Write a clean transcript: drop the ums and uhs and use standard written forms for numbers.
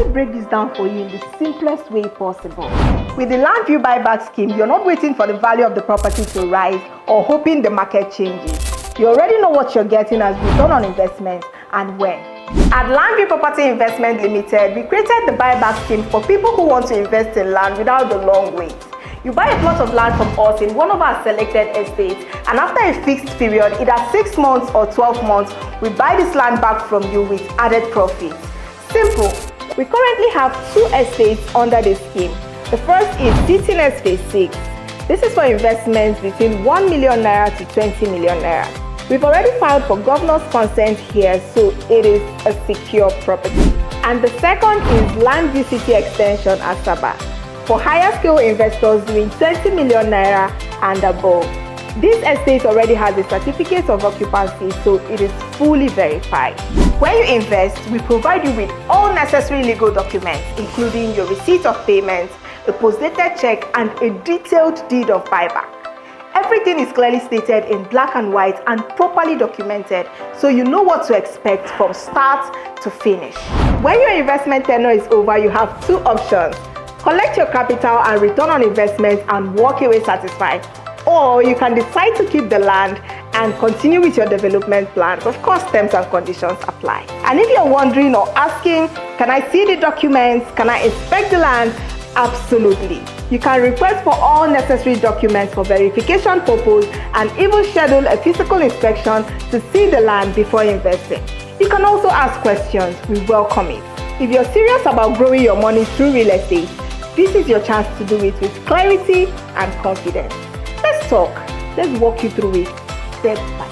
me break this down for you in the simplest way possible. With the Landview Buyback scheme, you're not waiting for the value of the property to rise or hoping the market changes. You already know what you're getting as return on investment and when. At Landview Property Investment Limited, we created the buyback scheme for people who want to invest in land without the long wait. You buy a plot of land from us in one of our selected estates, and after a fixed period, either 6 months or 12 months, we buy this land back from you with added profit. Simple. We currently have 2 estates under the scheme. The first is City Estate 6. This is for investments between 1 million naira to 20 million naira. We've already filed for governor's consent here, so it is a secure property. And the second is Landview City Extension, Asaba, for higher scale investors doing 20 million naira and above. This estate already has a Certificate of Occupancy, so it is fully verified. When you invest, we provide you with all necessary legal documents, including your receipt of payment, a post-dated check, and a detailed deed of buyback. Everything is clearly stated in black and white and properly documented, so you know what to expect from start to finish. When your investment tenure is over, you have 2 options. Collect your capital and return on investment and walk away satisfied. Or you can decide to keep the land and continue with your development plans. Of course, terms and conditions apply. And if you're wondering or asking, can I see the documents? Can I inspect the land? Absolutely. You can request for all necessary documents for verification purpose and even schedule a physical inspection to see the land before investing. You can also ask questions. We welcome it. If you're serious about growing your money through real estate, this is your chance to do it with clarity and confidence. Let's talk. Let's walk you through it step by step.